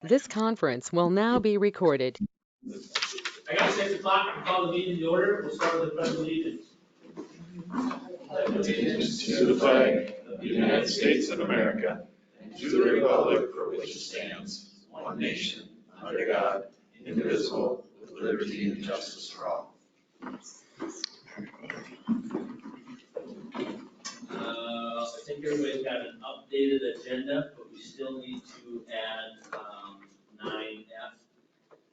This conference will now be recorded. I got 6 o'clock, I'll call the meeting to order, we'll start with the pledge of allegiance. Allegiance to the flag of the United States of America, and to the republic for which it stands, one nation, under God, indivisible, with liberty and justice for all. I think everybody's got an updated agenda, but we still need to add 9F,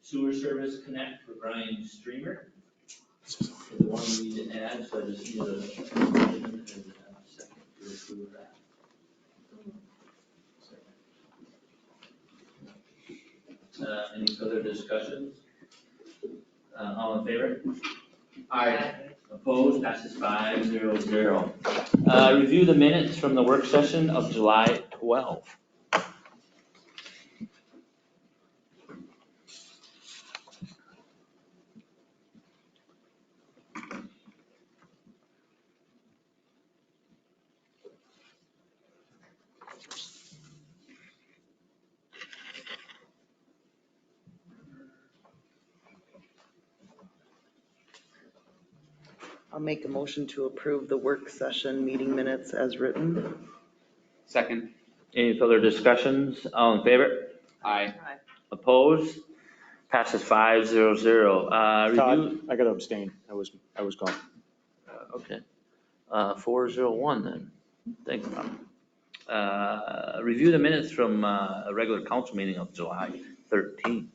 sewer service connect for Brian Streamer. So the one we need to add, so I just need a motion and a second to approve that. Any further discussions? All in favor? Aye. Opposed, passes 5-0-0. Review the minutes from the work session of July 12. I'll make a motion to approve the work session meeting minutes as written. Second. Any further discussions? All in favor? Aye. Opposed? Passes 5-0-0. Todd, Review. I gotta abstain. I was gone. Okay. 4-0-1 then. Thanks, Bob. Review the minutes from a regular council meeting of July 13th.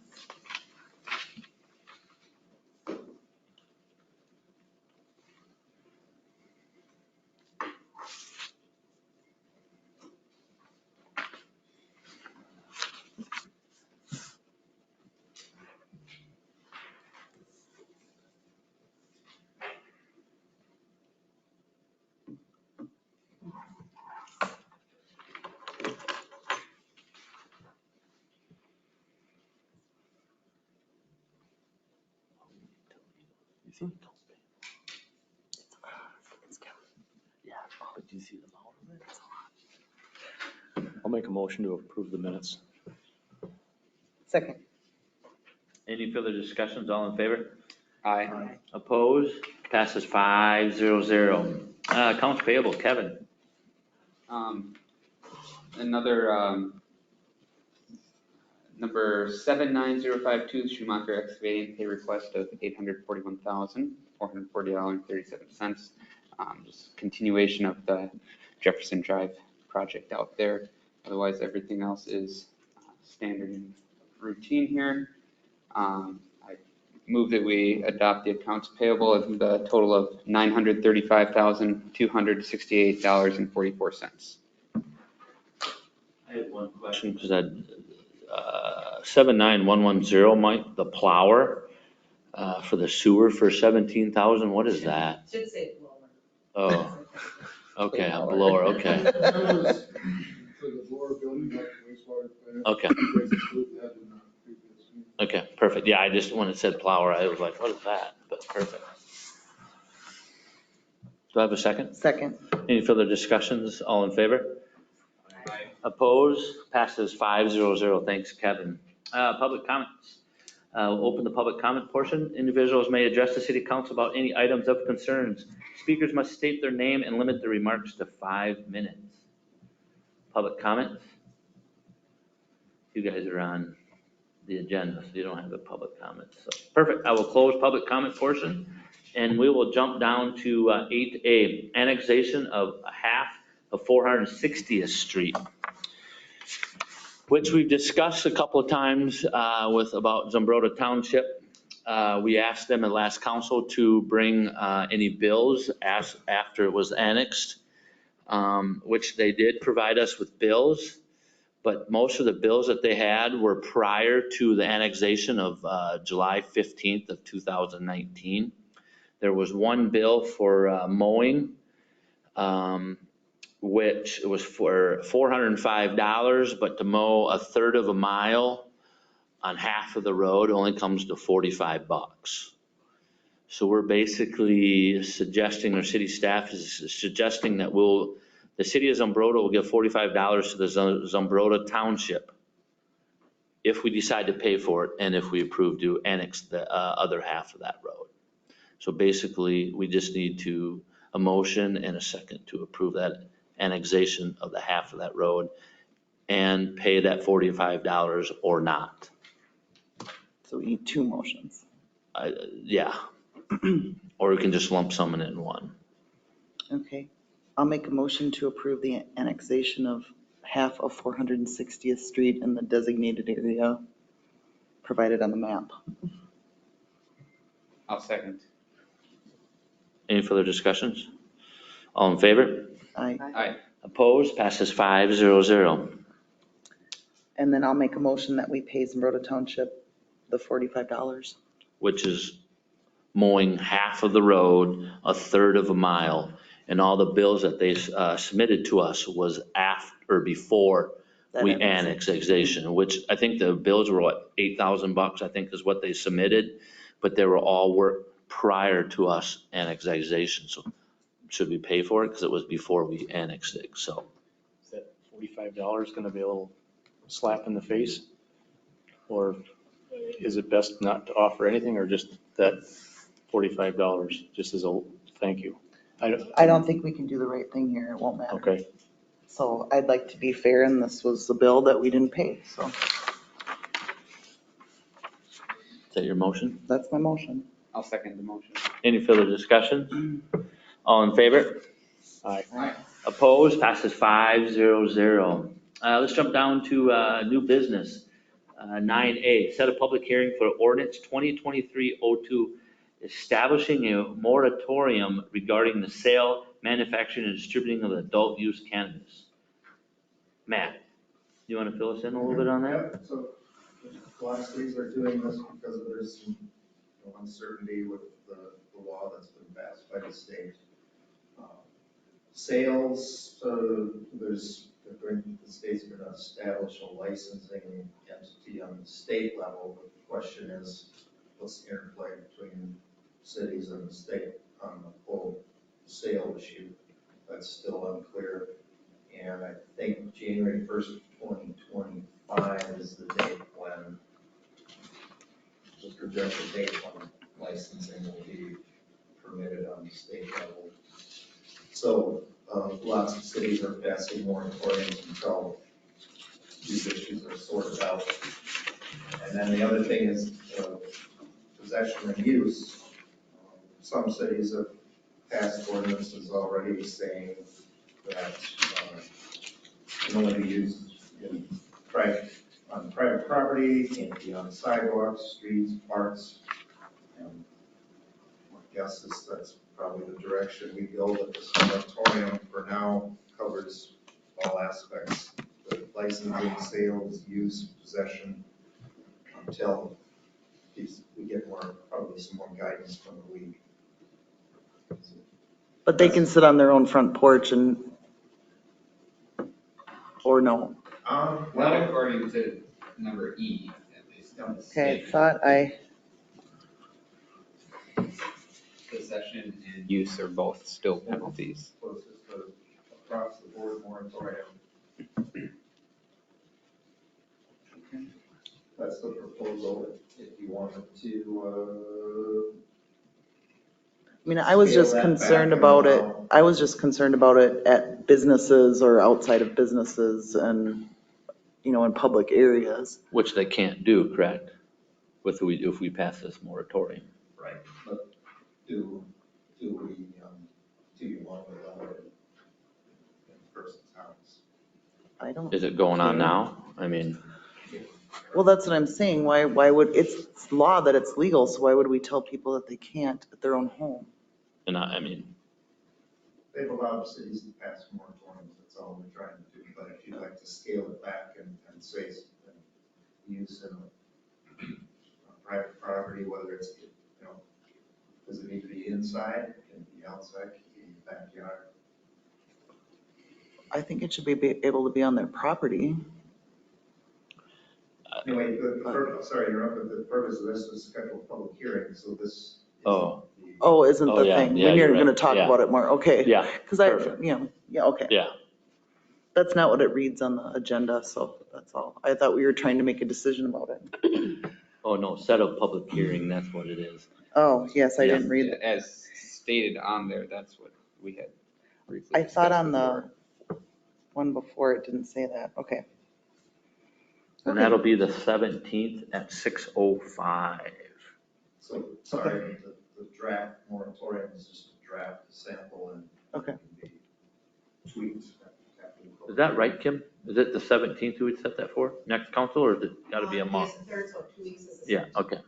But do you see the amount of it? I'll make a motion to approve the minutes. Second. Any further discussions? All in favor? Aye. Opposed? Passes 5-0-0. Accounts payable, Kevin. Another, number 79052, Schumacher Excavating, pay request of $841,440.37. Just continuation of the Jefferson Drive project out there. Otherwise, everything else is standard and routine here. I move that we adopt the accounts payable of the total of $935,268.44. I have one question, because that 79110, Mike, the plower for the sewer for 17,000, what is that? Should say blower. Oh, okay, a blower, okay, For the blower building, not the wastewater plant. okay, You guys approved that in the previous meeting. okay, perfect. Yeah, I just, when it said plower, I was like, what is that? But perfect. Do I have a second? Second. Any further discussions? All in favor? Aye. Opposed? Passes 5-0-0. Thanks, Kevin. Public comments. We'll open the public comment portion. Individuals may address the city council about any items of concerns. Speakers must state their name and limit their remarks to 5 minutes. Public comments? You guys are on the agenda, so you don't have the public comments. So perfect. I will close public comment portion, and we will jump down to 8A, annexation of a half of 460th Street, which we've discussed a couple of times with about Zumbrota Township. We asked them at last council to bring any bills after it was annexed, which they did provide us with bills, but most of the bills that they had were prior to the annexation of July 15th of 2019. There was one bill for mowing, which was for $405, but to mow a third of a mile on half of the road only comes to $45. So we're basically suggesting, our city staff is suggesting that the city of Zumbrota will give $45 to the Zumbrota Township if we decide to pay for it and if we approve to annex the other half of that road. So basically, we just need a motion and a second to approve that annexation of the half of that road and pay that $45 or not. So we need 2 motions. Yeah. Or we can just lump some in one. Okay. I'll make a motion to approve the annexation of half of 460th Street in the designated area provided on the map. I'll second. Any further discussions? All in favor? Aye. Opposed? Passes 5-0-0. And then I'll make a motion that we pay Zumbrota Township the $45. Which is mowing half of the road, a third of a mile. And all the bills that they submitted to us was after or before we annexation, which I think the bills were what, $8,000, I think is what they submitted. But they were all work prior to us annexation. So should we pay for it? Because it was before we annexed it, so. Is that $45 going to be a little slap in the face? Or is it best not to offer anything, or just that $45 just as a thank you? I don't think we can do the right thing here. It won't matter. Okay. So I'd like to be fair, and this was the bill that we didn't pay. So Is that your motion? that's my motion. I'll second the motion. Any further discussion? All in favor? Aye. Opposed? Passes 5-0-0. Let's jump down to new business. 9A, set a public hearing for ordinance 2023-02, establishing a moratorium regarding the sale, manufacturing, and distributing of adult use cannabis. Matt, you want to fill us in a little bit on that? Yep, so a lot of cities are doing this because there's some uncertainty with the law that's been passed by the state. Sales, the state's going to establish a licensing entity on the state level. But the question is, what's the interplay between cities and the state on the whole sale issue? That's still unclear. And I think January 1st, 2025 is the date when, the projected date when licensing will be permitted on the state level. So lots of cities are passing moratoriums until these issues are sorted out. And then the other thing is possession and use. Some cities have passed ordinances already saying that can only be used on private property, can't be on sidewalks, streets, parks. And my guess is that's probably the direction we go, but this moratorium for now covers all aspects, the licensing, sales, use, possession, until we get probably some more guidance from the league. But they can sit on their own front porch or no? Not Well, according to number E, at least. Okay, thought I, Possession and use are both still penalties. so it's just across the board moratorium. That's the proposal, if you wanted to, I mean, I was just Scale that concerned back about and it. how- I was just concerned about it at businesses or outside of businesses and, in public areas. Which they can't do, correct? If we pass this moratorium. right, but do you want to allow it in a person's house? I don't, Is it going on now? I mean, well, that's what I'm saying. Why would, it's law that it's legal, so why would we tell people that they can't at their own home? and I mean, They've allowed cities to pass moratoriums, that's all we're trying to do, but if you'd like to scale it back and say use in a private property, whether it's, does it need to be inside, can it be outside, can it be in the backyard? I think it should be able to be on their property. Anyway, the purpose, sorry to interrupt, but the purpose of this is schedule a public hearing, so this. Oh. Oh, isn't Oh, the yeah, thing? yeah, When you're you're going to right. talk Yeah. about it more, okay. yeah, Because perfect. yeah, okay. Yeah. That's not what it reads on the agenda, so that's all. I thought we were trying to make a decision about it. Oh, no, set of public hearing, that's what it is. Oh, yes, I didn't read. As stated on there, that's what we had briefly I thought discussed on the before. one before it didn't say that. Okay. And that'll be the 17th at 6:05. So, sorry, the draft moratorium is just a draft sample and. Okay. can be tweaked after the- Is that right, Kim? Is it the 17th we would set that for, next council, or is it gotta be a month? Yes, the third, so 2 weeks is the Yeah, 17th. okay,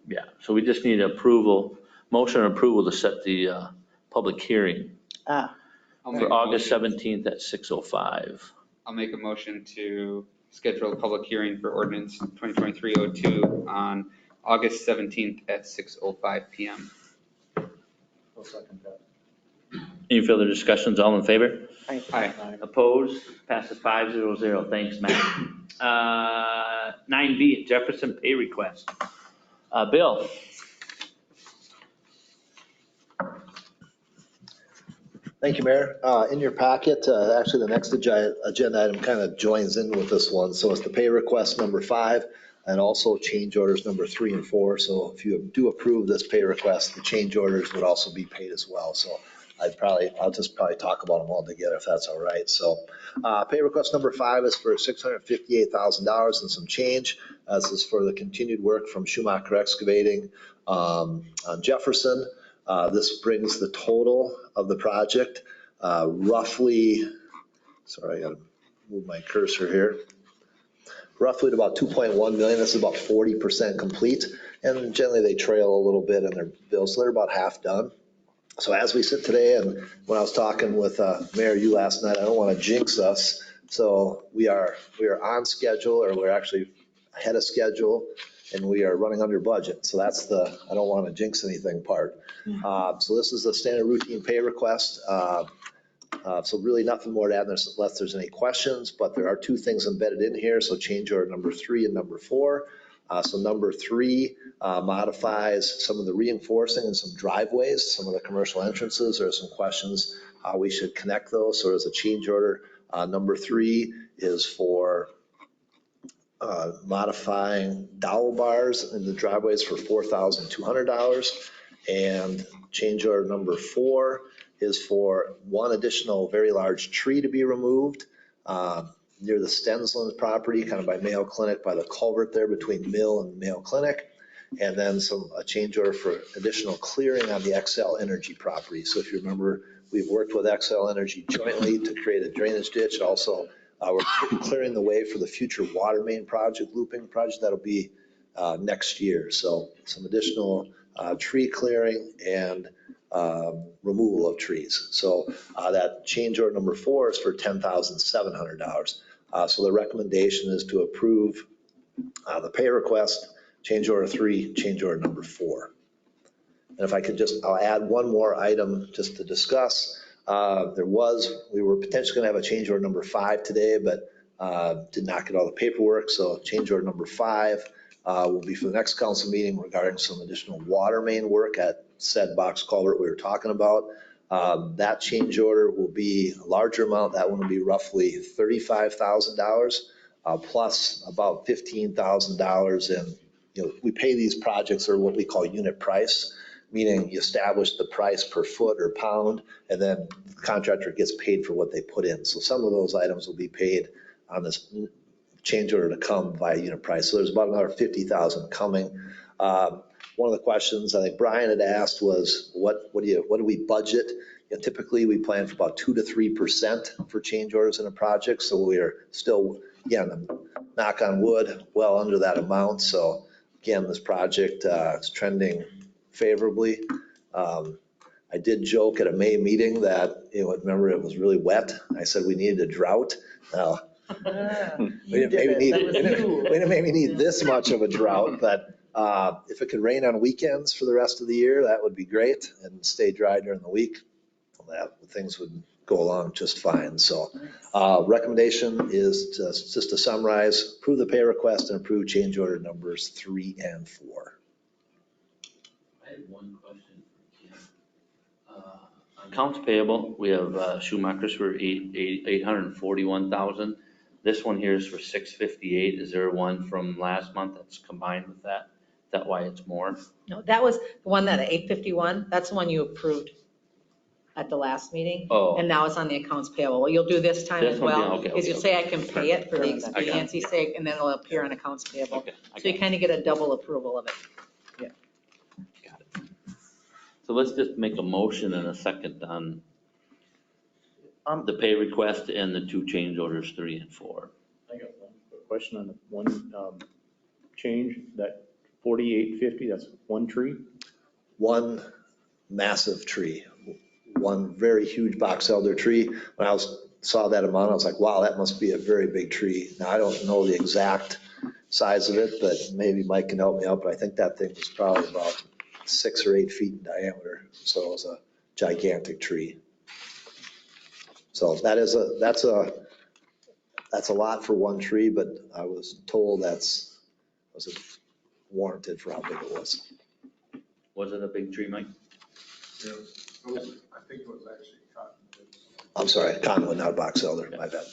yeah, so we just need approval, motion and approval to set the public hearing Ah, I'll make for a August motion- 17th at 6:05. I'll make a motion to schedule a public hearing for ordinance 2023-02 on August 17th at 6:05 PM. I'll second that. Any further discussions, all in favor? Aye. Opposed? Passes 500. Thanks, Matt. 9B, Jefferson pay request. Bill? Thank you, Mayor. In your packet, actually, the next agenda item kind of joins in with this one. So it's the pay request number 5 and also change orders number 3 and 4. So if you do approve this pay request, the change orders would also be paid as well. So I'll just probably talk about them all together if that's all right. So pay request number 5 is for $658,000 and some change. This is for the continued work from Schumacher Excavating on Jefferson. This brings the total of the project roughly, sorry, I got to move my cursor here, roughly to about 2.1 million. This is about 40% complete. And generally they trail a little bit in their bills, so they're about half done. So as we sit today, and when I was talking with Mayor Yu last night, I don't want to jinx us. So we are on schedule, or we're actually ahead of schedule, and we are running under budget. So that's the, I don't want to jinx anything part. So this is the standard routine pay request. So really nothing more to add unless there's any questions, but there are 2 things embedded in here. So change order number 3 and number 4. So number 3 modifies some of the reinforcing and some driveways, some of the commercial entrances. There are some questions how we should connect those. So there's a change order. Number 3 is for modifying dowel bars in the driveways for $4,200. And change order number 4 is for 1 additional very large tree to be removed near the Stensland property, kind of by Mayo Clinic, by the culvert there between Mill and Mayo Clinic. And then a change order for additional clearing on the Xcel Energy property. So if you remember, we've worked with Xcel Energy jointly to create a drainage ditch. Also, we're clearing the way for the future water main project, looping project that'll be next year. So some additional tree clearing and removal of trees. So that change order number 4 is for $10,700. So the recommendation is to approve the pay request, change order 3, change order number 4. And if I could I'll add one more item just to discuss. We were potentially going to have a change order number 5 today, but did not get all the paperwork. So change order number 5 will be for the next council meeting regarding some additional water main work at said box culvert we were talking about. That change order will be a larger amount. That one will be roughly $35,000 plus about $15,000 in, we pay these projects or what we call unit price, meaning you establish the price per foot or pound, and then the contractor gets paid for what they put in. So some of those items will be paid on this change order to come via unit price. So there's about another $50,000 coming. One of the questions I think Brian had asked was, what do we budget? Typically we plan for about 2 to 3% for change orders in a project. So we are still, again, knock on wood, well under that amount. So again, this project is trending favorably. I did joke at a May meeting that, remember it was really wet. I said we needed a drought. We didn't maybe need this much of a drought, but if it could rain on weekends for the rest of the year, that would be great, and stay dry during the week. Things would go along just fine. So recommendation is just to summarize, approve the pay request and approve change order numbers 3 and 4. I had one question for Kim. On Accounts payable, we have Schumacher's for 841,000. This one here is for 658. Is there one from last month that's combined with that? Is that why it's more? No, that was the one that 851, that's the one you approved at the last meeting. Oh. And now it's on the accounts payable. What you'll do this time This as one, yeah, well okay, is you'll okay, say I can pay it for the I got it. expediency's sake, and then it'll appear on accounts payable. Okay. I So you got kind of get a double approval of it. it. So let's just make a motion in a second on the pay request and the two change orders, 3 and 4. I got one quick question on the one change, that 4850, that's one tree? One massive tree, one very huge box elder tree. When I saw that amount, I was like, wow, that must be a very big tree. Now, I don't know the exact size of it, but maybe Mike can help me out, but I think that thing was probably about 6 or 8 feet in diameter. So it was a gigantic tree. So that's a lot for one tree, but I was told was warranted for how big it was. Was it a big tree, Mike? Yeah, I think it was actually cottonwood. I'm sorry, cottonwood, not box elder, my bad.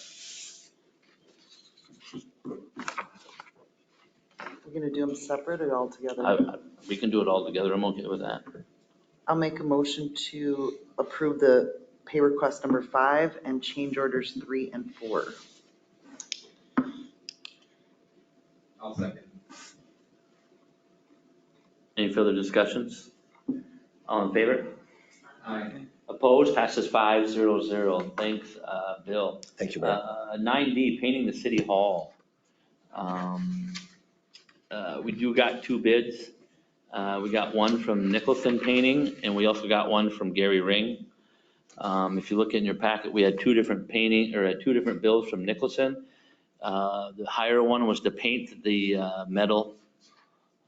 We're gonna do them separate or all together? We can do it all together. I'm okay with that. I'll make a motion to approve the pay request number 5 and change orders 3 and 4. I'll second. Any further discussions? All in favor? Aye. Opposed? Passes 500. Thanks, Bill. Thank you, Mayor. 9D, painting the city hall. We got 2 bids. We got one from Nicholson Painting, and we also got one from Gary Ring. If you look in your packet, we had 2 different bills from Nicholson. The higher one was to paint the metal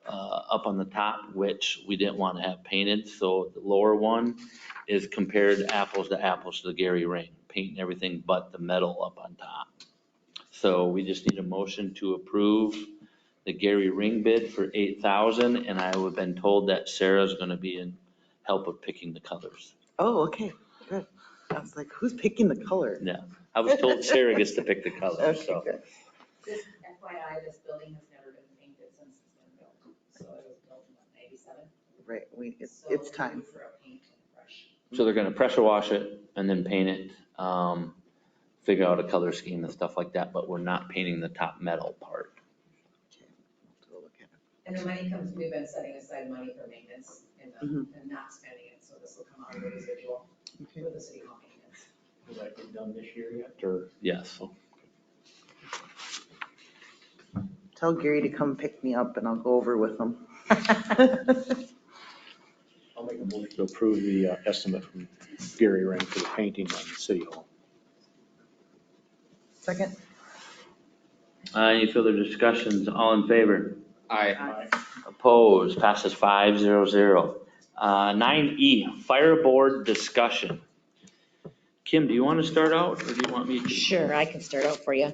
up on the top, which we didn't want to have painted. So the lower one is compared apples to apples to the Gary Ring, painting everything but the metal up on top. So we just need a motion to approve the Gary Ring bid for $8,000, and I have been told that Sarah's going to be in help with picking the colors. Oh, okay, good. I was like, who's picking the color? Yeah, I was told Sarah gets to pick the colors, Okay, so. good. This FYI, this building has never been painted since it's been built. So it was built in 97. Right, it's time. For a paint and brush. So they're going to pressure wash it and then paint it, figure out a color scheme and stuff like that, but we're not painting the top metal part. And the money comes, we've been setting aside money for maintenance and not spending it, so this will come out of the residual for the city hall maintenance. Will that get done this year yet, or? Yes. Tell Gary to come pick me up and I'll go over with him. I'll make a motion to approve the estimate from Gary Ring for the painting on City Hall. Second? Any further discussions? All in favor? Aye. Opposed? Passes 500. 9E, Fire Board discussion. Kim, do you want to start out or do you want me to? Sure, I can start out for you.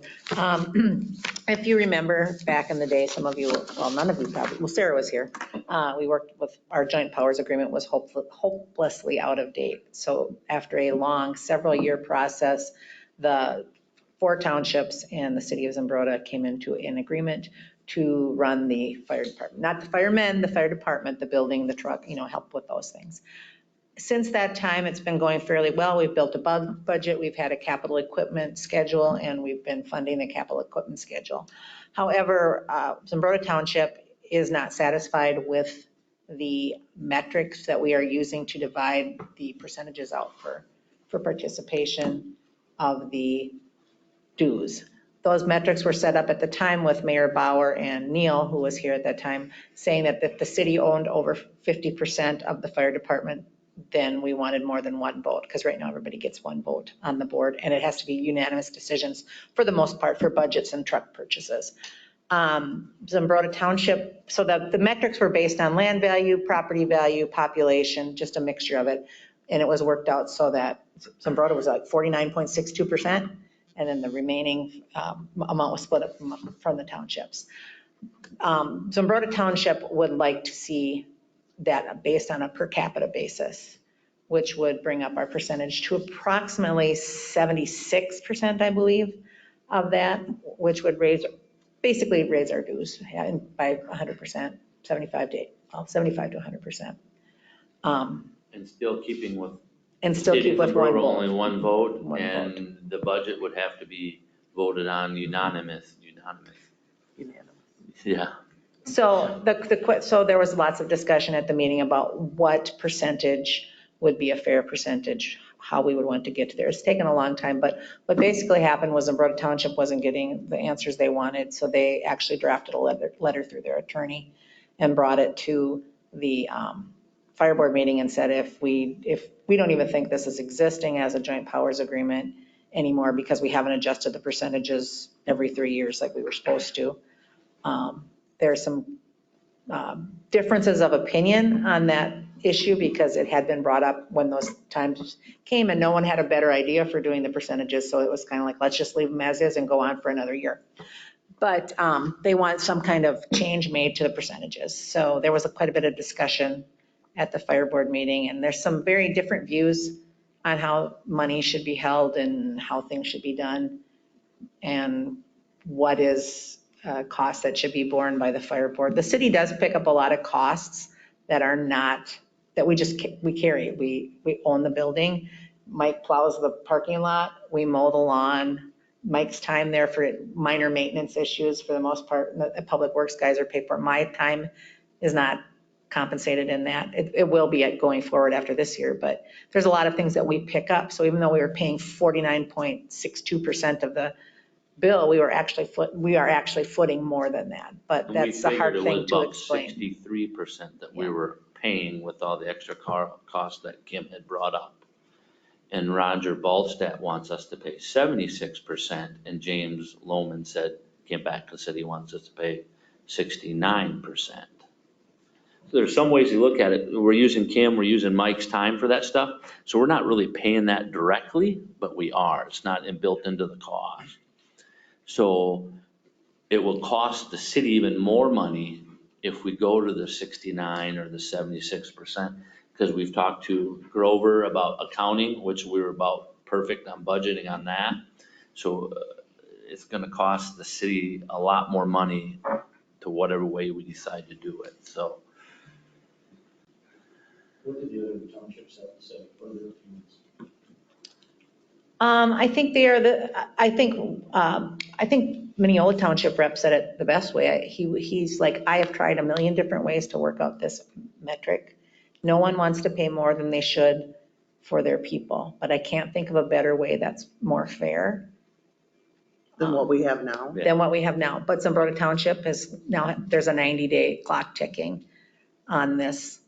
If you remember back in the day, some of you, well, none of you probably, well, Sarah was here. We worked with, our joint powers agreement was hopelessly out of date. So after a long several-year process, the 4 townships and the city of Zumbrota came into an agreement to run the fire department, not the firemen, the fire department, the building, the truck, help with those things. Since that time, it's been going fairly well. We've built a budget, we've had a capital equipment schedule, and we've been funding the capital equipment schedule. However, Zumbrota Township is not satisfied with the metrics that we are using to divide the percentages out for participation of the dues. Those metrics were set up at the time with Mayor Bauer and Neil, who was here at that time, saying that if the city owned over 50% of the fire department, then we wanted more than 1 vote, because right now everybody gets 1 vote on the board, and it has to be unanimous decisions for the most part for budgets and truck purchases. Zumbrota Township, so the metrics were based on land value, property value, population, just a mixture of it, and it was worked out so that Zumbrota was like 49.62%. And then the remaining amount was split up from the townships. Zumbrota Township would like to see that based on a per capita basis, which would bring up our percentage to approximately 76%, I believe, of that, which would basically raise our dues by 100%, 75 to 100%. And still keeping with. And still keep with one vote. Only one vote, One and the budget would have to be voted on unanimous. Yeah. So so there was lots of discussion at the meeting about what percentage would be a fair percentage, how we would want to get there. It's taken a long time, but what basically happened was Zumbrota Township wasn't getting the answers they wanted, so they actually drafted a letter through their attorney and brought it to the fire board meeting and said, if we don't even think this is existing as a joint powers agreement anymore because we haven't adjusted the percentages every 3 years like we were supposed to. There are some differences of opinion on that issue because it had been brought up when those times came and no one had a better idea for doing the percentages. So it was kind of like, let's just leave them as is and go on for another year. But they want some kind of change made to the percentages. So there was quite a bit of discussion at the fire board meeting, and there's some very different views on how money should be held and how things should be done and what is cost that should be borne by the fire board. The city does pick up a lot of costs that are not, that we carry. We own the building. Mike plows the parking lot. We mow the lawn. Mike's time there for minor maintenance issues for the most part. The public works guys are paid for. My time is not compensated in that. It will be going forward after this year, but there's a lot of things that we pick up. So even though we were paying 49.62% of the bill, we are actually footing more than that. But that's the hard thing to explain. 63% that we were paying with all the extra costs that Kim had brought up. And Roger Ballstadt wants us to pay 76%, and James Lohman came back and said he wants us to pay 69%. So there's some ways you look at it. We're using Kim, we're using Mike's time for that stuff. So we're not really paying that directly, but we are. It's not built into the cost. So it will cost the city even more money if we go to the 69 or the 76%, because we've talked to Grover about accounting, which we were about perfect on budgeting on that. So it's going to cost the city a lot more money to whatever way we decide to do it. So. What did the other townships have to say? What are their opinions? I think Mineola Township rep said it the best way. He's like, I have tried a million different ways to work out this metric. No one wants to pay more than they should for their people, but I can't think of a better way that's more fair Than what we have now. than what we have now. But Zumbrota Township is now, there's a 90-day clock ticking on this.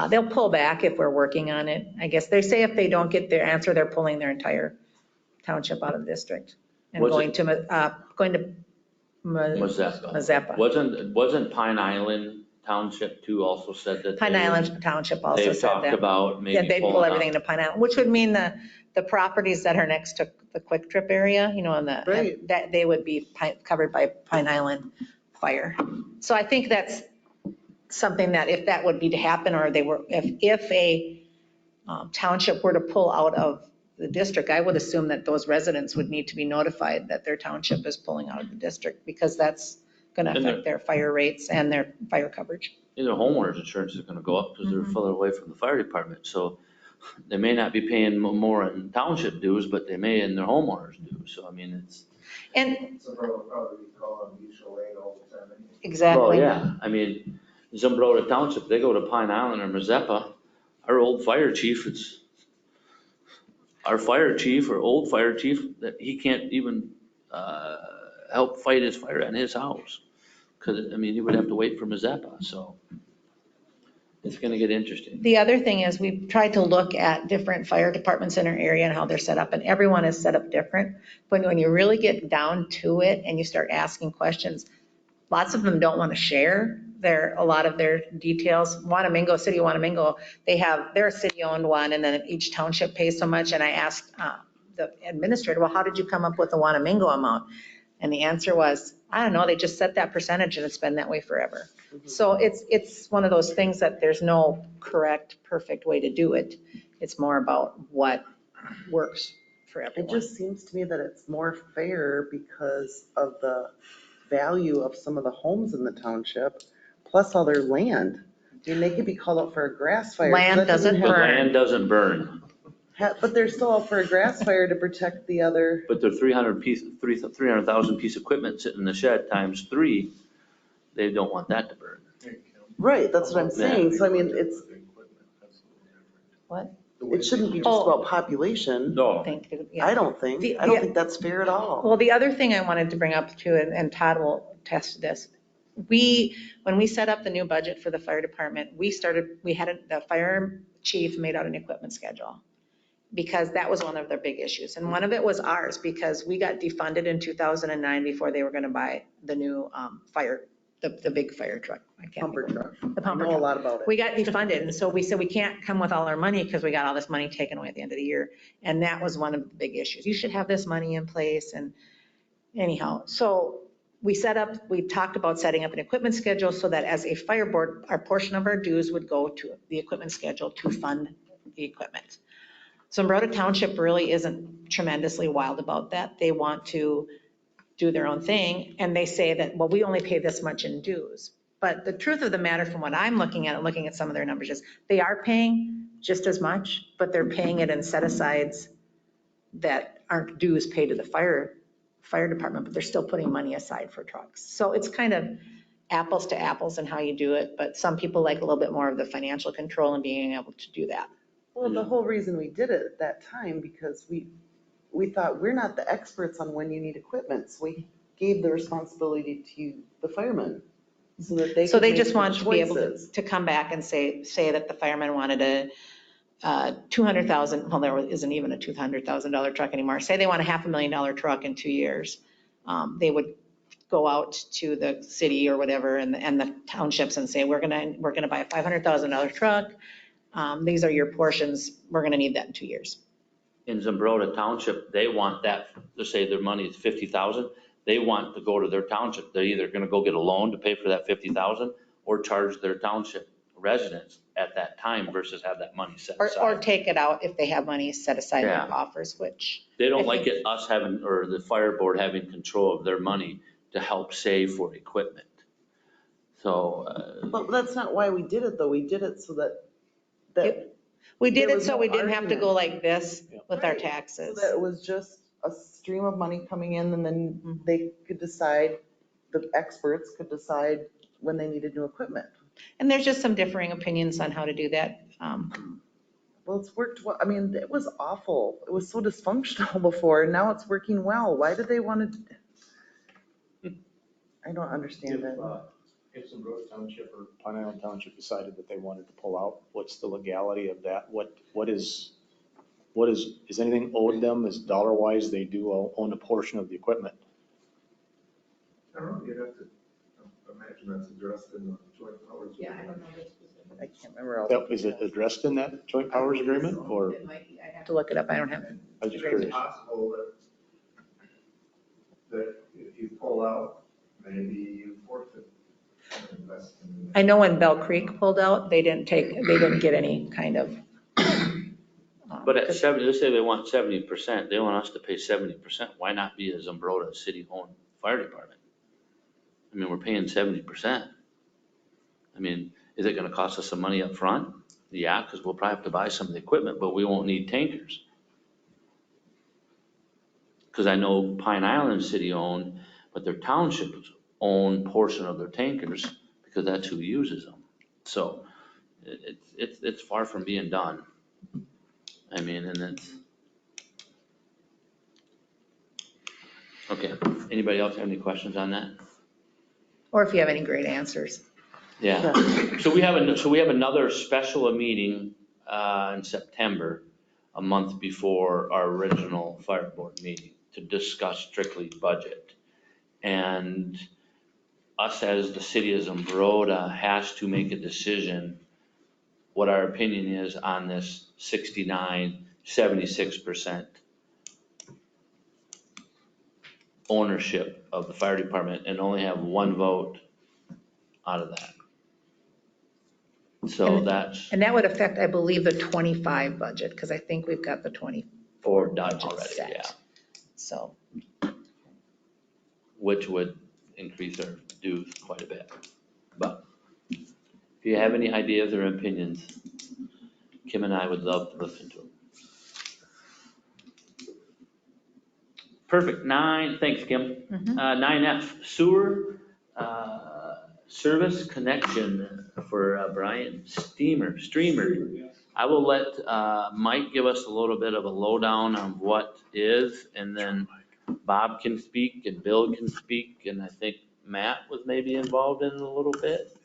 They'll pull back if we're working on it. I guess they say if they don't get their answer, they're pulling their entire township out of the district and going to Mazeppa. Wasn't Pine Island Township too also said that? Pine Island Township also said that. They've talked about maybe. Yeah, they'd pull everything into Pine Island, which would mean the properties that are next to the Quick Trip area, and Right. that they would be covered by Pine Island Fire. So I think that's something that if that would be to happen, or if a township were to pull out of the district, I would assume that those residents would need to be notified that their township is pulling out of the district, because that's going to affect their fire rates and their fire coverage. Their homeowners insurance is going to go up because they're further away from the fire department. So they may not be paying more in township dues, but they may in their homeowners dues. So, I mean, it's. And So probably call them mutual aid all the time. exactly. Well, yeah, I mean, Zumbrota Township, they go to Pine Island or Mazeppa. Our old fire chief, our fire chief or old fire chief, that he can't even help fight his fire in his house. Because, I mean, he would have to wait for Mazeppa, so it's going to get interesting. The other thing is we've tried to look at different fire departments in our area and how they're set up, and everyone is set up different. But when you really get down to it and you start asking questions, lots of them don't want to share a lot of their details. City of Wanamingo, they're a city-owned one, and then each township pays so much. And I asked the administrator, well, how did you come up with the Wanamingo amount? And the answer was, I don't know, they just set that percentage and it's been that way forever. So it's one of those things that there's no correct, perfect way to do it. It's more about what works for It everyone. just seems to me that it's more fair because of the value of some of the homes in the township, plus all their land. I mean, they could be called out for a grass fire. 'cause Land that doesn't doesn't The have- burn. land doesn't burn, But they're still out for a grass fire to protect the other. but they're 300,000 piece equipment sitting in the shed times 3, they don't want that to burn. Right, that's what I'm saying. So I mean, What? it shouldn't be just Oh. about population. No, Yeah. I don't think. The- I don't think that's fair at all. Well, the other thing I wanted to bring up too, and Todd will test this. When we set up the new budget for the fire department, the fire chief made out an equipment schedule. Because that was one of their big issues. And one of it was ours, because we got defunded in 2009 before they were gonna buy the new the big fire truck. I can't Pumper think of truck. it. The I pumper know a truck. lot about it. We got defunded, and so we said we can't come with all our money because we got all this money taken away at the end of the year. And that was one of the big issues. You should have this money in place, and anyhow, so we talked about setting up an equipment schedule so that as a fire board, our portion of our dues would go to the equipment schedule to fund the equipment. Zumbrota Township really isn't tremendously wild about that. They want to do their own thing, and they say that, well, we only pay this much in dues. But the truth of the matter, from what I'm looking at some of their numbers, is they are paying just as much, but they're paying it in set-asides that aren't dues paid to the fire department, but they're still putting money aside for trucks. So it's kind of apples to apples in how you do it, but some people like a little bit more of the financial control and being able to do that. Well, the whole reason we did it at that time, because we thought we're not the experts on when you need equipment. So we gave the responsibility to the firemen so that they So could they make just the want to be able choices. to come back and say that the firemen wanted a 200,000, well, there isn't even a $200,000 truck anymore. Say they want a $500,000 truck in 2 years. They would go out to the city or whatever and the townships and say, we're gonna buy a $500,000 truck. These are your portions. We're gonna need that in 2 years. in Zumbrota Township, they want that, let's say their money is 50,000, they want to go to their township. They're either gonna go get a loan to pay for that 50,000 or charge their township residents at that time versus have that money set Or aside. take it out if they have money set aside in Yeah. coffers, which. They I don't like think- it, us having, or the fire board having control of their money to help save for equipment. So, But that's not why we did it, though. We did it so that We did There it was so no we didn't have to go argument. like this with our Right. taxes. So that it was just a stream of money coming in, and then Mhm. they could decide, the experts could decide when they needed new equipment. And there's just some differing opinions on how to do that. Well, it's worked well. I mean, it was awful. It was so dysfunctional before, and now it's working well. Why did they want to? I don't understand it. If Zumbrota Township or Pine Island Township decided that they wanted to pull out, what's the legality of that? Is anything owed them? Is dollar wise, they do own a portion of the equipment? I don't know, you'd have to imagine that's addressed in the joint powers. I can't remember all the. Is it addressed in that joint powers agreement or? I'd have to look it up. I don't have it. I was just It's curious. possible that if you pull out, maybe you forfeit investment. I know when Bell Creek pulled out, they didn't get any kind of. but at 70, let's say they want 70%, they want us to pay 70%. Why not be a Zumbrota city-owned fire department? I mean, we're paying 70%. I mean, is it gonna cost us some money up front? Yeah, because we'll probably have to buy some of the equipment, but we won't need tankers. Because I know Pine Island city-owned, but their townships own portion of their tankers because that's who uses them. So it's far from being done. I mean, and it's. Okay, anybody else have any questions on that? Or if you have any great answers. Yeah, so we have another special meeting in September, a month before our original fire board meeting to discuss strictly budget. And us as the city of Zumbrota has to make a decision what our opinion is on this 76% ownership of the fire department and only have one vote out of that. so that's And that would affect, I believe, the 25 budget, because I think we've got the 24 done budget already, set. yeah. So, Which would increase our dues quite a bit. But if you have any ideas or opinions, Kim and I would love to listen to them. Perfect. Thanks, Kim. mhm. 9F, sewer service connection for Brian Streamer. I will let Mike give us a little bit of a lowdown on what is, and then Bob can speak and Bill can speak, and I think Matt was maybe involved in it a little bit.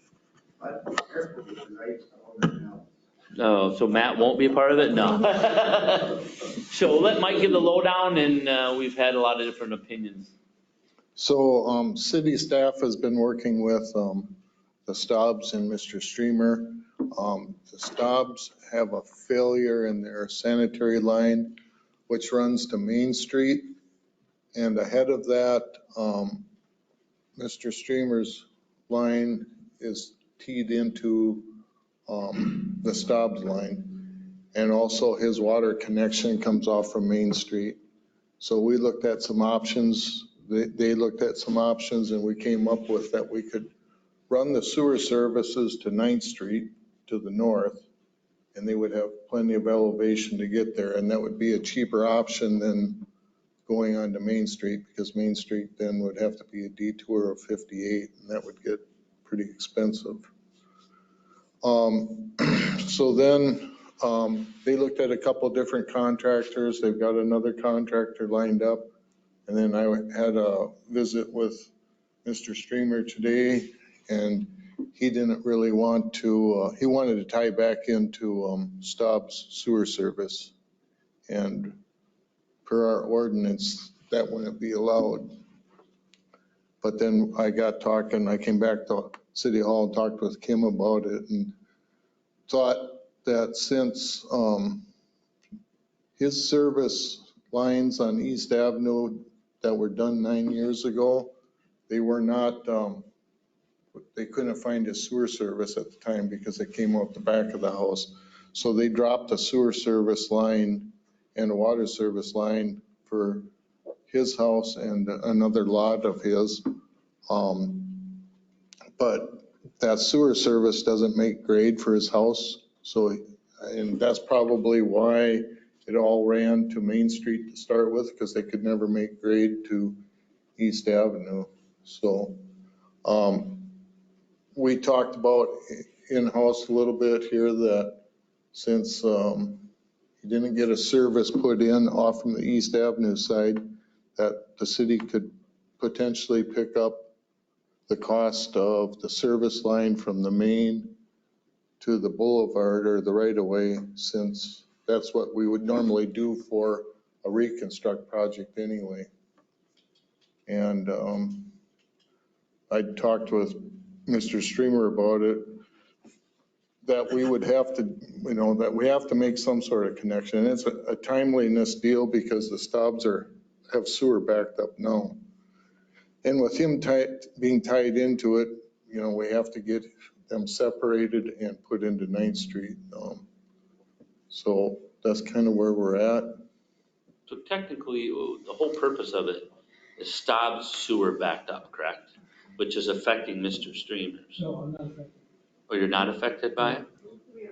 No, so Matt won't be a part of it? No. So let Mike give the lowdown, and we've had a lot of different opinions. So city staff has been working with the Staubs and Mr. Streamer. The Staubs have a failure in their sanitary line, which runs to Main Street. And ahead of that, Mr. Streamer's line is teed into the Staubs line. And also his water connection comes off from Main Street. So we looked at some options. They looked at some options, and we came up with that we could run the sewer services to 9th Street to the north, and they would have plenty of elevation to get there. And that would be a cheaper option than going on to Main Street, because Main Street then would have to be a detour of 58, and that would get pretty expensive. So then they looked at a couple different contractors. They've got another contractor lined up. And then I had a visit with Mr. Streamer today, and he didn't really want to, he wanted to tie back into Staub's sewer service. And per our ordinance, that wouldn't be allowed. But then I got talking, I came back to City Hall and talked with Kim about it, and thought that since his service lines on East Avenue that were done 9 years ago, they were not, they couldn't find a sewer service at the time because it came out the back of the house. So they dropped a sewer service line and a water service line for his house and another lot of his. But that sewer service doesn't make grade for his house. So, and that's probably why it all ran to Main Street to start with, because they could never make grade to East Avenue. So we talked about in-house a little bit here that since he didn't get a service put in off from the East Avenue side, that the city could potentially pick up the cost of the service line from the main to the boulevard or the right-of-way, since that's what we would normally do for a reconstruct project anyway. And I talked with Mr. Streamer about it, that we would have to, that we have to make some sort of connection. And it's a timeliness deal because the Staubs have sewer backed up now. And with him being tied into it, we have to get them separated and put into 9th Street. So that's kind of where we're at. So technically, the whole purpose of it is Staub's sewer backed up, correct? Which is affecting Mr. Streamer's. No, I'm not affected. Oh, you're not affected by it? We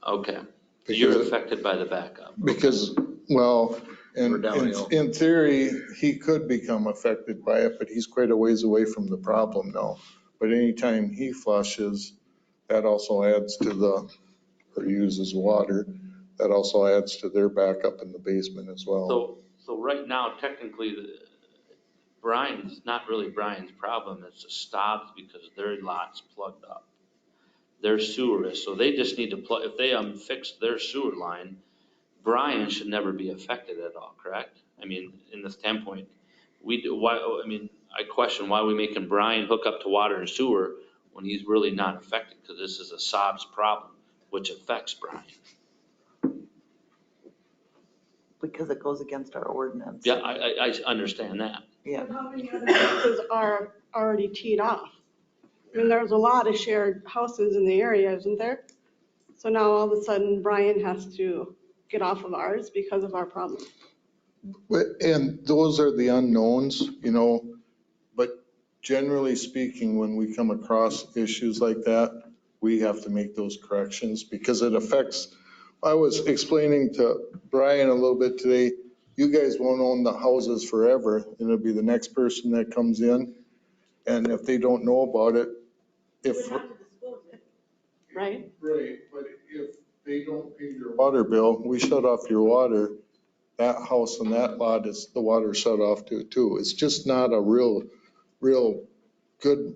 are. Okay. So you're affected by the backup. Because, well, in theory, he could become affected by it, but he's quite a ways away from the problem now. But anytime he flushes, that also adds to or uses water, that also adds to their backup in the basement as well. So right now, technically, Brian's not really Brian's problem. It's the Staub's, because their lot's plugged up. Their sewer is, so they just need to plug. If they fix their sewer line, Brian should never be affected at all, correct? I mean, in this standpoint, I question why we making Brian hook up to water and sewer when he's really not affected, because this is a Staub's problem, which affects Brian. Because it goes against our ordinance. Yeah, I understand that. Yeah. But how many other houses are already teed off? I mean, there's a lot of shared houses in the area, isn't there? So now all of a sudden Brian has to get off of ours because of our problem. And those are the unknowns, you know, but generally speaking, when we come across issues like that, we have to make those corrections because it affects, I was explaining to Brian a little bit today, you guys won't own the houses forever, and it'll be the next person that comes in. And if they don't know about it, We have to disclose it, right? Right, but if they don't pay your water bill, we shut off your water, that house and that lot is the water shut off to too. It's just not a real good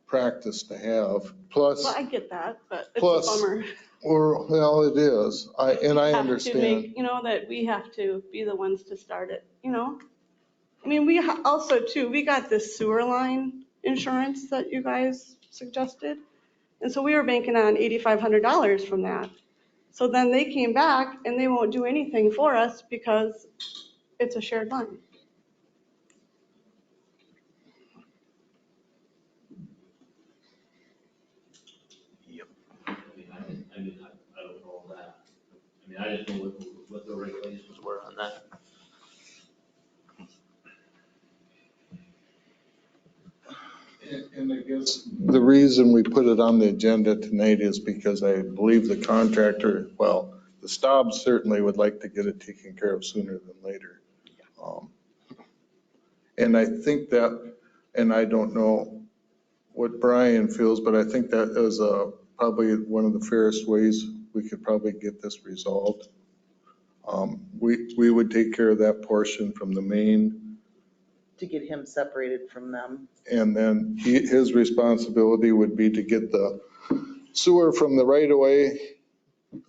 practice to have. Plus, Well, I get that, but it's a Plus- bummer. or, well, it is, I Have to understand. make, you know, that we have to be the ones to start it, you know? I mean, we also too, we got this sewer line insurance that you guys suggested. And so we were banking on $8,500 from that. So then they came back and they won't do anything for us because it's a shared line. I don't know that. I mean, I didn't know what the regulations were on that. And I guess the reason we put it on the agenda tonight is because I believe the contractor, well, the Staubs certainly would like to get it taken care of sooner than later. And I think that, and I don't know what Brian feels, but I think that is probably one of the fairest ways we could probably get this resolved. We would take care of that portion from the main. To get him separated from them. And then his responsibility would be to get the sewer from the right of way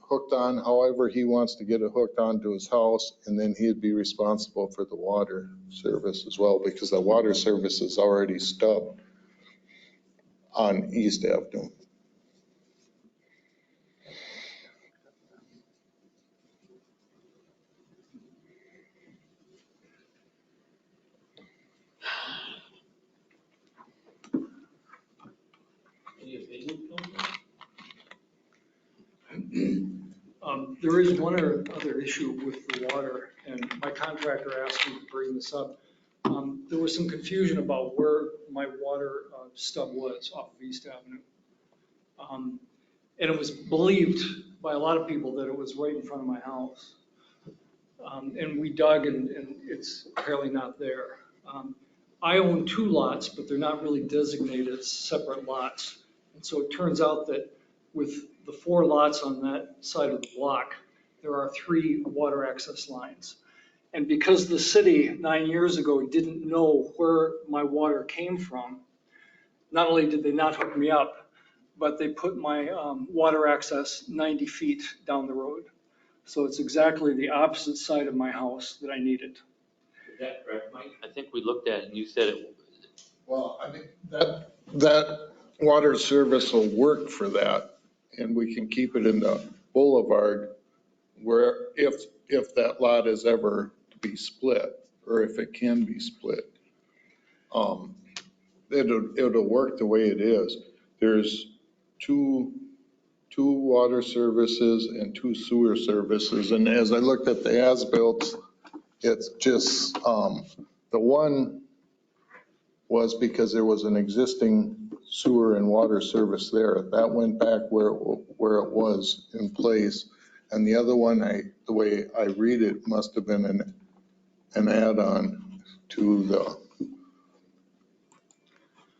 hooked on, however he wants to get it hooked onto his house. And then he'd be responsible for the water service as well, because the water service is already stubbed on East Avenue. There is one other issue with the water, and my contractor asked me to bring this up. There was some confusion about where my water stub was off of East Avenue. And it was believed by a lot of people that it was right in front of my house. And we dug and it's apparently not there. I own 2 lots, but they're not really designated as separate lots. And so it turns out that with the 4 lots on that side of the block, there are 3 water access lines. And because the city 9 years ago didn't know where my water came from, not only did they not hook me up, but they put my water access 90 feet down the road. So it's exactly the opposite side of my house that I needed. Is that correct, Mike? I think we looked at it and you said it. Well, I think that water service will work for that, and we can keep it in the boulevard where if that lot is ever to be split, or if it can be split, it'll work the way it is. There's two water services and 2 sewer services, and as I looked at the as-built, it's just the one was because there was an existing sewer and water service there. That went back where it was in place. And the other one, the way I read it, must have been an add-on to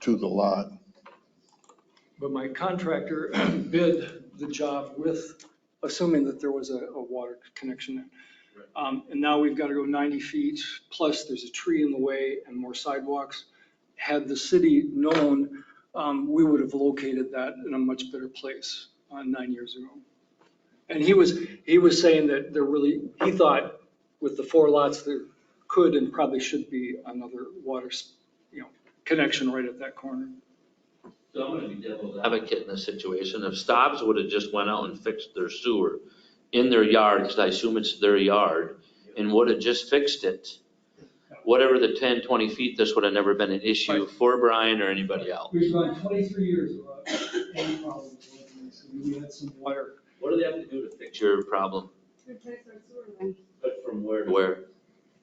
the lot. But my contractor bid the job with, assuming that there was a water connection in. And now we've got to go 90 feet, plus there's a tree in the way and more sidewalks. Had the city known, we would have located that in a much better place 9 years ago. And he was saying that he thought with the 4 lots there could and probably should be another water, connection right at that corner. So I'm going to be devil's advocate in this situation. If Staubs would have just went out and fixed their sewer in their yard, because I assume it's their yard, and would have just fixed it, whatever the 10, 20 feet, this would have never been an issue for Brian or anybody else. We've gone 23 years without any problems with this. I mean, we had some water. What do they have to do to fix your problem? Replace our sewer line. But from where to where?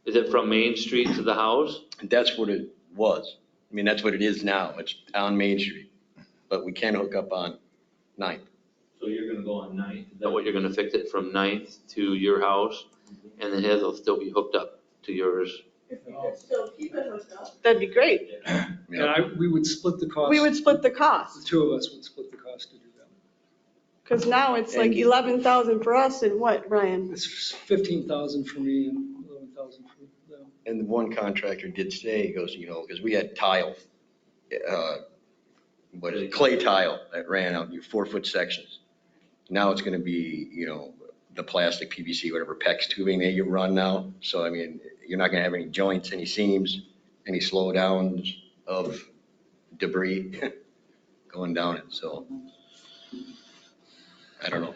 Is it from Main Street to the house? That's what it was. I mean, that's what it is now. It's on Main Street, but we can hook up on 9th. So you're gonna go on 9th? Is that what you're gonna fix it from 9th to your house? And then his will still be hooked up to yours? If we could still keep it hooked up, that'd be great. And we would split the cost. We would split the cost. The two of us would split the cost to do that. Because now it's like 11,000 for us and what, Brian? It's 15,000 for me and 11,000 for them. And the one contractor did say, he goes, because we had tile, clay tile that ran out in 4-foot sections. Now it's going to be, the plastic PVC, whatever PEX tubing that you run now. So, I mean, you're not going to have any joints, any seams, any slowdowns of debris going down it. So, I don't know.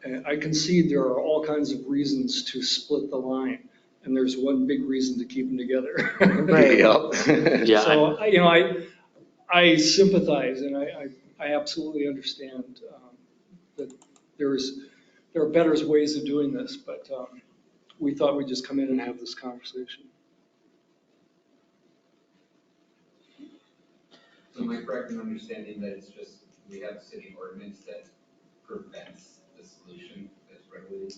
And I concede there are all kinds of reasons to split the line. And there's one big reason to keep them together. Right. Yep. Yeah. So, I sympathize and I absolutely understand that there are better ways of doing this, but we thought we'd just come in and have this conversation. So am I correct in understanding that it's just, we have a city ordinance that prevents the solution that's regulated?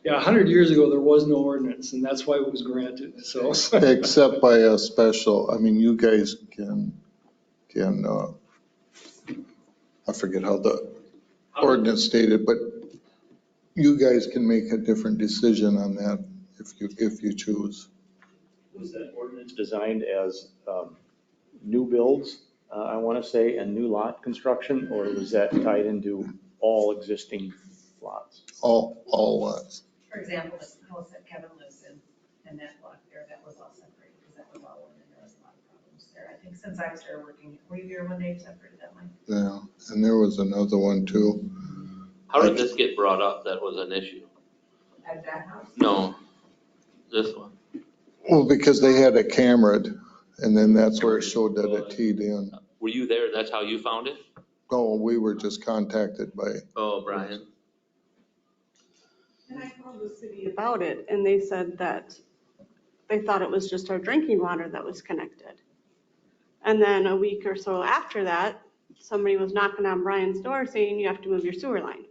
Yeah, 100 years ago, there was no ordinance, and that's why it was granted, so. Except by a special, I mean, you guys can, I forget how the ordinance stated, but you guys can make a different decision on that if you choose. Was that ordinance designed as new builds, I want to say, and new lot construction, or was that tied into all existing lots? All lots. For example, the house that Kevin lives in, and that block there, that was all separated, because that was all one, and there was a lot of problems there. I think since I was there working, were you here one day, separated that line? Yeah, and there was another one too. How did this get brought up that was an issue? At that house? No, this one. Well, because they had it cameraed, and then that's where it showed that it teed in. Were you there? That's how you found it? No, we were just contacted by, Oh, Brian. And I called the city about it and they said that they thought it was just our drinking water that was connected. And then a week or so after that, somebody was knocking on Brian's door saying you have to move your sewer line.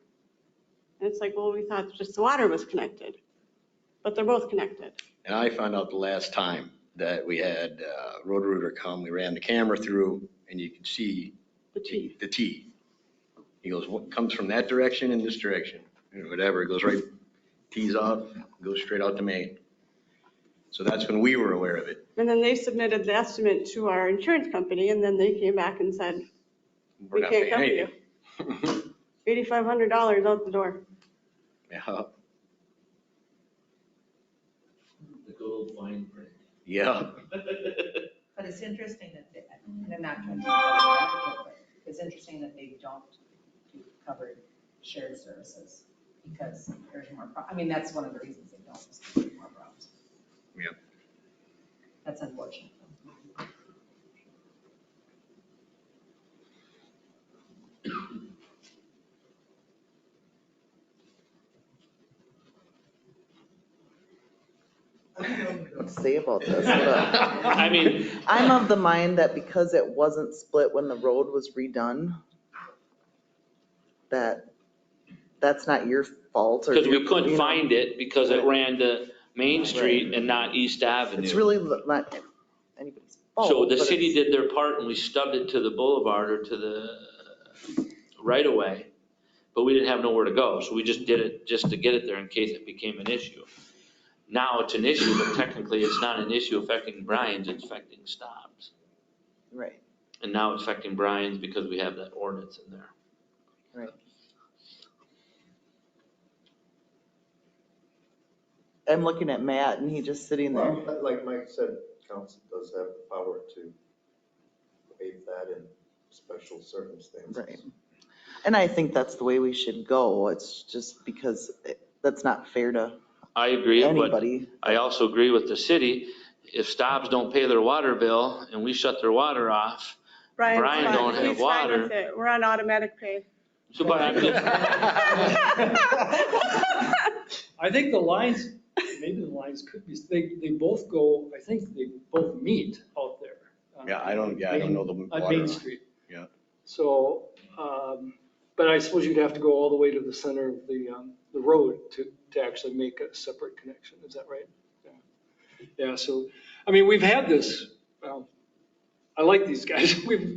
And it's like, well, we thought just the water was connected, but they're both connected. And I found out the last time that we had Roto-Rooter come, we ran the camera through and you could see The T. the T. He goes, what comes from that direction and this direction? Whatever, it goes right, tees off, goes straight out to Main. So that's when we were aware of it. And then they submitted the estimate to our insurance company and then they came back and said, We're we not can't paying cover you. $8,500 out the door. Yeah. The good old fine print. Yeah. But it's interesting that, and I'm not trying to be advocate, but it's interesting that they don't do covered shared services because there's more, I mean, that's one of the reasons they don't, is because there's more problems. Yeah. That's unfortunate. say about this. But, I mean, I'm of the mind that because it wasn't split when the road was redone, that's not your fault. because we couldn't find it because it ran to Main Street and not East Avenue. It's really not anybody's fault. So the but city it's- did their part and we stubbed it to the boulevard or to the right of way, but we didn't have nowhere to go. So we just did it just to get it there in case it became an issue. Now it's an issue, but technically it's not an issue affecting Brian's, it's affecting Stobbs. Right, And now it's affecting Brian's because we have that ordinance in there. right. I'm looking at Matt and he's just sitting there. Well, like Mike said, council does have the power to waive that in special circumstances. Right. And I think that's the way we should go. It's just because that's not fair to I agree, but anybody. I also agree with the city. if Stobbs don't pay their water bill and we shut their water off, Brian's Brian fine. don't have He's fine water. with it. We're on automatic pay. So, but I'm just, I think the lines, maybe the lines could be, they both go, I think they both meet out there. Yeah, I don't know the On water. Main Street. Yeah. So, but I suppose you'd have to go all the way to the center of the road to actually make a separate connection. Is that right? Yeah. Yeah. So, I mean, we've had this. I like these guys. We've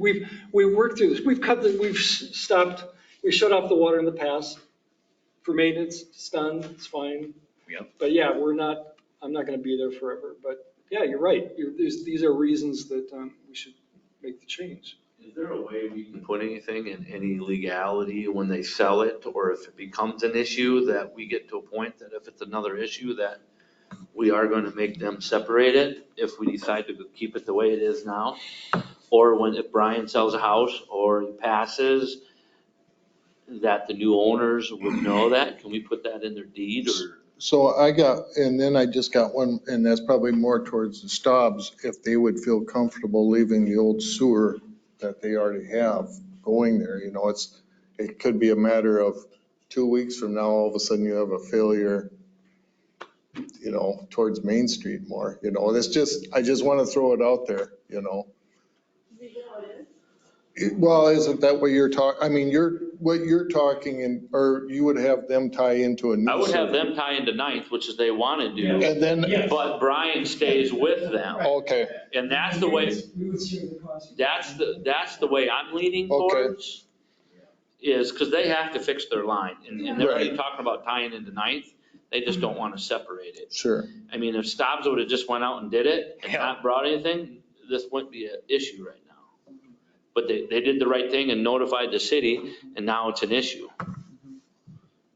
worked through this. We've stopped. We shut off the water in the past for maintenance. It's done. It's fine. Yep. But yeah, I'm not going to be there forever. But yeah, you're right. These are reasons that we should make the change. is there a way we can put anything in any legality when they sell it, or if it becomes an issue, that we get to a point that if it's another issue, that we are going to make them separate it if we decide to keep it the way it is now? Or if Brian sells a house or he passes, that the new owners would know that? Can we put that in their deed or? So and then I just got one, and that's probably more towards the Stobbs, if they would feel comfortable leaving the old sewer that they already have going there. You know, it could be a matter of 2 weeks from now, all of a sudden you have a failure, you know, towards Main Street more, you know, I just want to throw it out there, you know. Well, isn't that what you're talking, I mean, what you're talking, or you would have them tie into a new. I would have sewer. them tie into Ninth, which is they want to do, And then, but Brian stays with them. okay, And that's the way, that's the way I'm leaning towards, is because they have to fix their line. And they're already talking about tying into Ninth. They just don't want to separate it. sure. I mean, if Stobbs would have just went out and did it and not brought anything, this wouldn't be an issue right now. But they did the right thing and notified the city, and now it's an issue.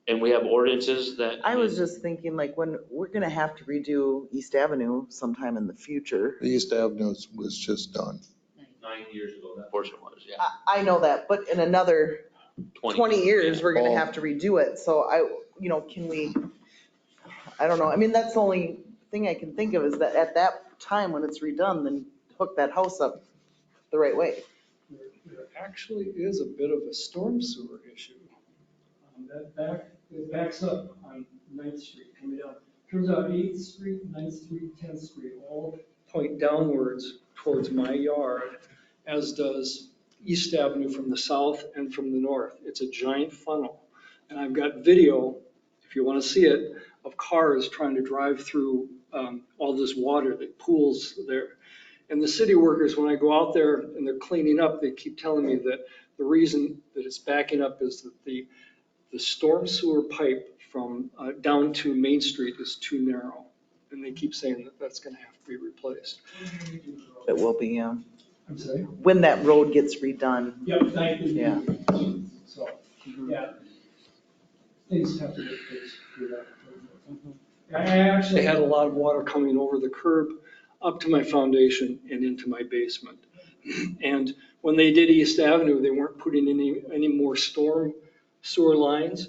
And we have ordinances that. I was just thinking, like, when we're gonna have to redo East Avenue sometime in the future. The East Avenue was just done. 9 years ago, that portion was, yeah. I know that, but in another 20 years, we're gonna have to redo it. So can we, I don't know. I mean, that's the only thing I can think of is that at that time when it's redone, then hook that house up the right way. There actually is a bit of a storm sewer issue. It backs up on 9th Street coming down. Turns out 8th Street, 9th Street, 10th Street all point downwards towards my yard, as does East Avenue from the south and from the north. It's a giant funnel. And I've got video, if you want to see it, of cars trying to drive through all this water that pools there. And the city workers, when I go out there and they're cleaning up, they keep telling me that the reason that it's backing up is that the storm sewer pipe from down to Main Street is too narrow. And they keep saying that that's going to have to be replaced. It will be, I'm sorry? when that road gets redone. Yep, thank you. Yeah. So, yeah, things have to get fixed through that. I actually had a lot of water coming over the curb up to my foundation and into my basement. And when they did East Avenue, they weren't putting any more storm sewer lines.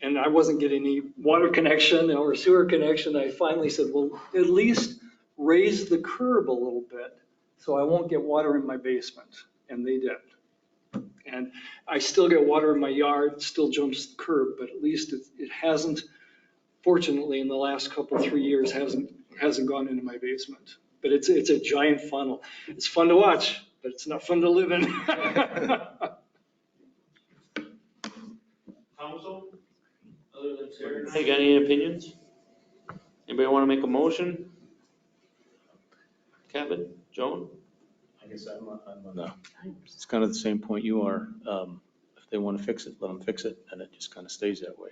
And I wasn't getting any water connection or sewer connection. I finally said, well, at least raise the curb a little bit so I won't get water in my basement. And they did. And I still get water in my yard, it still jumps the curb, but at least it hasn't, fortunately, in the last 3 years, hasn't gone into my basement. But it's a giant funnel. It's fun to watch, but it's not fun to live in. Council, other than Sarah, you got any opinions? Anybody want to make a motion? Kevin, Joan? I guess I'm on the, it's kind of the same point you are. If they want to fix it, let them fix it, and it just kind of stays that way.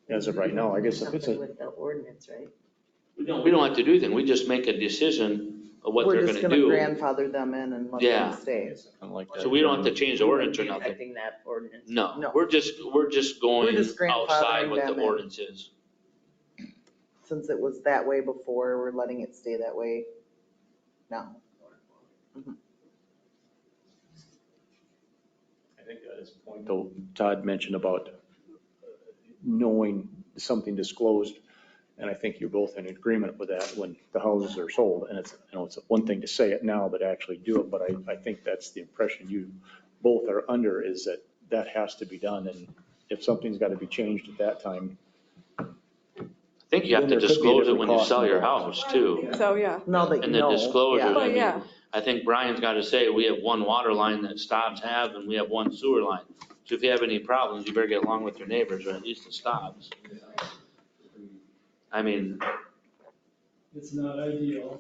As of right now, I guess if it's With the ordinance, right? We don't have to do anything. We just make a decision of what they're We're going just to gonna do. grandfather them in and let Yeah. them stay. kind of like that. So we don't have to change the ordinance or Be nothing. affecting that ordinance. No, No. we're just going We're just outside grandfathering what the them in. ordinance is. Since it was that way before, we're letting it stay that way now. I think that is a point though Todd mentioned about knowing something disclosed. And I think you're both in agreement with that when the houses are sold. And it's, it's one thing to say it now, but actually do it. But I think that's the impression you both are under, is that that has to be done. And if something's got to be changed at that time. I think you have to disclose it when you sell your house too. So, yeah. Now that you And the know. disclosure, yeah. Well, I mean, yeah. I think Brian's got to say, we have one water line that Stobbs have and we have one sewer line. So if you have any problems, you better get along with your neighbors, or at least the Stobbs. I mean, It's not ideal.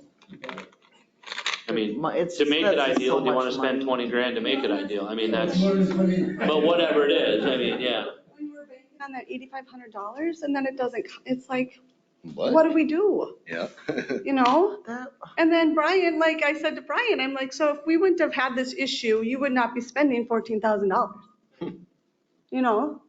I mean, It's to make just it that's ideal, so do you want much to spend money. 20 grand to make it ideal? I mean, that's, but whatever it is, I mean, yeah. When we're banking on that $8,500 and then it doesn't, it's like, What? what do we do? Yeah. You know? That- And then Brian, like I said to Brian, I'm like, so if we wouldn't have had this issue, you would not be spending $14,000. You know?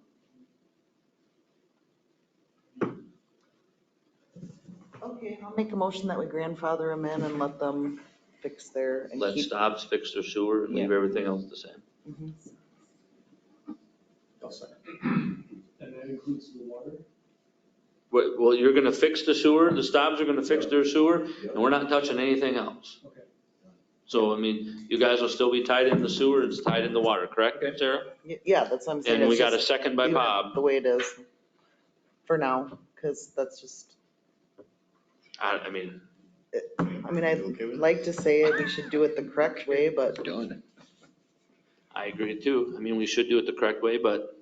Okay, I'll make a motion that we grandfather them in and let them fix their. and Let keep- Stobbs fix their sewer and leave everything else the same. Mhm. And that includes the water? Well, you're going to fix the sewer, the Stobbs are going to fix their sewer, and we're not touching anything else. Okay. So, I mean, you guys will still be tied in the sewer, it's tied in the water, correct, Sarah? Yeah, that's what I'm saying. And we It's got a just second by leave it Bob. The way it is for now, because that's just, I mean, I mean, I'd like to say we should do it the correct way, but Done. I agree too. I mean, we should do it the correct way, but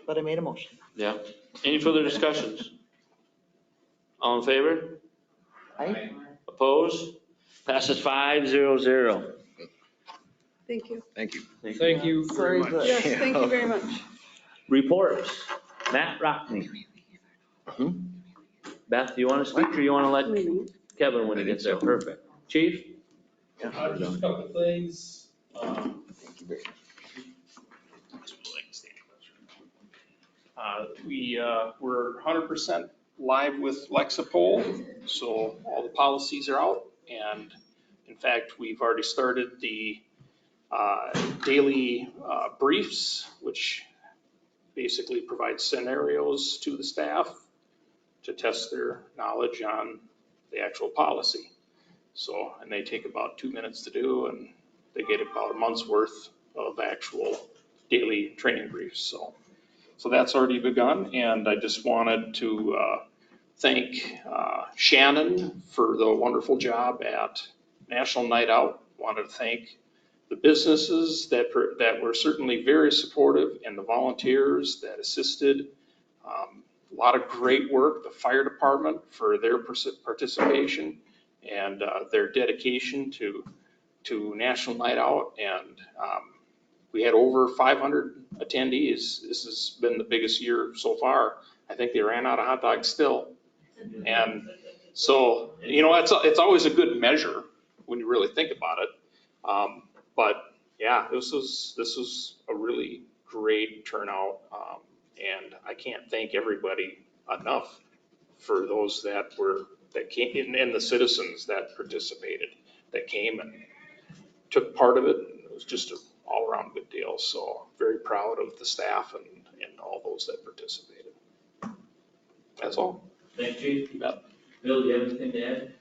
I made a motion. yeah. Any further discussions? All in favor? Aye. Opposed? Passes 5-0-0. Thank you. Thank you. Thank you Sorry, very much. but- Yes, thank you very much. Reports. Matt Rockney. Beth, do you want to speak or you want to let Kevin when he gets there? Perfect. Chief? Just a couple of things. We're 100% live with Lexipol, so all the policies are out. And in fact, we've already started the daily briefs, which basically provide scenarios to the staff to test their knowledge on the actual policy. So, and they take about 2 minutes to do, and they get about a month's worth of actual daily training briefs. So that's already begun, and I just wanted to thank Shannon for the wonderful job at National Night Out. Wanted to thank the businesses that were certainly very supportive and the volunteers that assisted. A lot of great work, the fire department for their participation and their dedication to National Night Out. And we had over 500 attendees. This has been the biggest year so far. I think they ran out of hot dogs still. And so, it's always a good measure when you really think about it. But yeah, this was a really great turnout. And I can't thank everybody enough for those that came and the citizens that participated, that came and took part of it. It was just an all around good deal. So very proud of the staff and all those that participated. That's all. Thanks, Chief. You bet. Bill, do you have anything to add?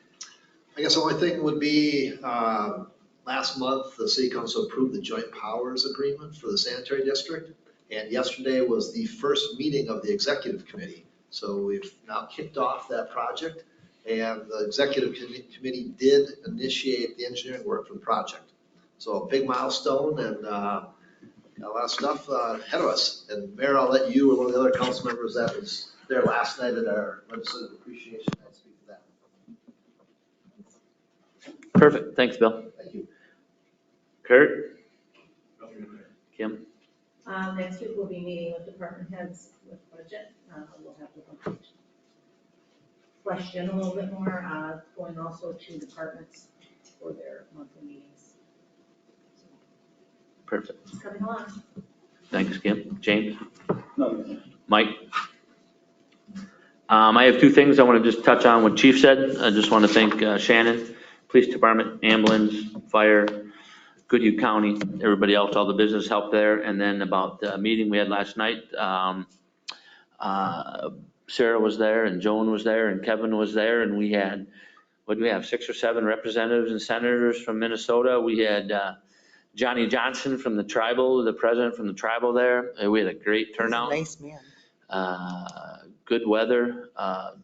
I guess the only thing would be, last month, the city council approved the joint powers agreement for the sanitary district. And yesterday was the first meeting of the executive committee. So we've now kicked off that project. And the executive committee did initiate the engineering work for the project. So a big milestone and got a lot of stuff ahead of us. And Mayor, I'll let you or one of the other council members that was there last night at our legislative appreciation night speak to that. Perfect. Thanks, Bill. Thank you. Kurt? Kim? Next week, we'll be meeting with department heads with budget. We'll have to question a little bit more, going also to departments for their monthly meetings. Perfect. It's coming along. Thanks, Kim. James? Mike? I have two things I want to just touch on what Chief said. I just want to thank Shannon, Police Department, Ambulance, Fire, Goodhue County, everybody else, all the business help there. And then about the meeting we had last night, Sarah was there and Joan was there and Kevin was there, and we had, what do we have, 6 or 7 representatives and senators from Minnesota. We had Johnny Johnson from the tribal, the president from the tribal there. And we had a great He's a turnout. nice man. Good weather,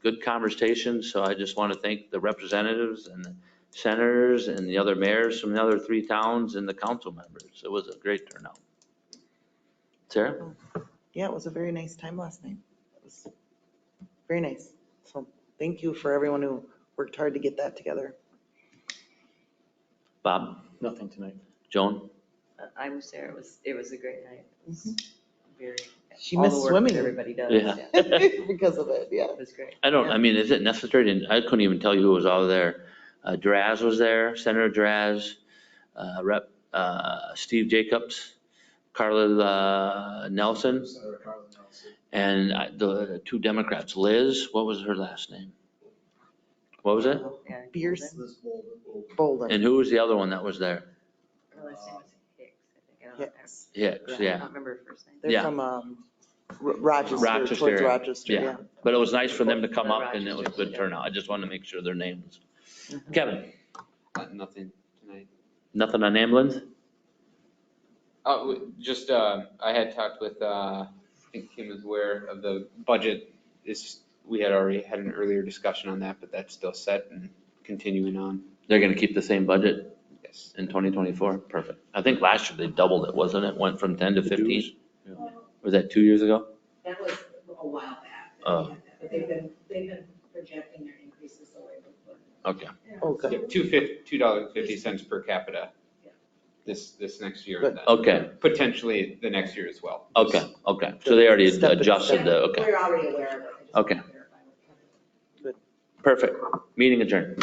good conversation. So I just want to thank the representatives and the senators and the other mayors from the other 3 towns and the council members. It was a great turnout. Sarah? Yeah, it was a very nice time last night. It was very nice. So thank you for everyone who worked hard to get that together. Bob? Nothing tonight. Joan? I'm Sarah. It was a great night. It was very. She all the missed work swimming. that everybody does. Yeah. Because of it, yeah. It was great. I mean, is it necessary? I couldn't even tell you who was all there. Draz was there, Senator Draz, Rep. Steve Jacobs, Carla Nelson, Senator Carla Nelson. and the 2 Democrats. Liz, what was her last name? What was it? Yeah, Fierce. Liz Bolden. Bolden. And who was the other one that was there? Her last name was Hicks, I think. I don't Hicks. Hicks, I yeah. don't remember her first name. They're Yeah. from Rochester, towards Rochester, yeah. But it was nice for them to come up and it was a good turnout. I just wanted to make sure their names. Kevin, Nothing tonight. nothing on ambulance? Just, I had talked with, I think Kim is aware of the budget we had already had an earlier discussion on that, but that's still set and continuing on. They're gonna keep the same budget Yes. in 2024? Perfect. I think last year they doubled it, wasn't it? Went from 10 to 15? Was that 2 years ago? That was a while back. Oh. But they've been projecting their increases the way we put. Okay. Okay. $2.50 per capita this next year. Good. and then Okay. Potentially the next year as well. Okay, so they already Step it adjusted the, okay, We're already aware of it. I just Okay. want to verify with Kevin. perfect. Meeting adjourned.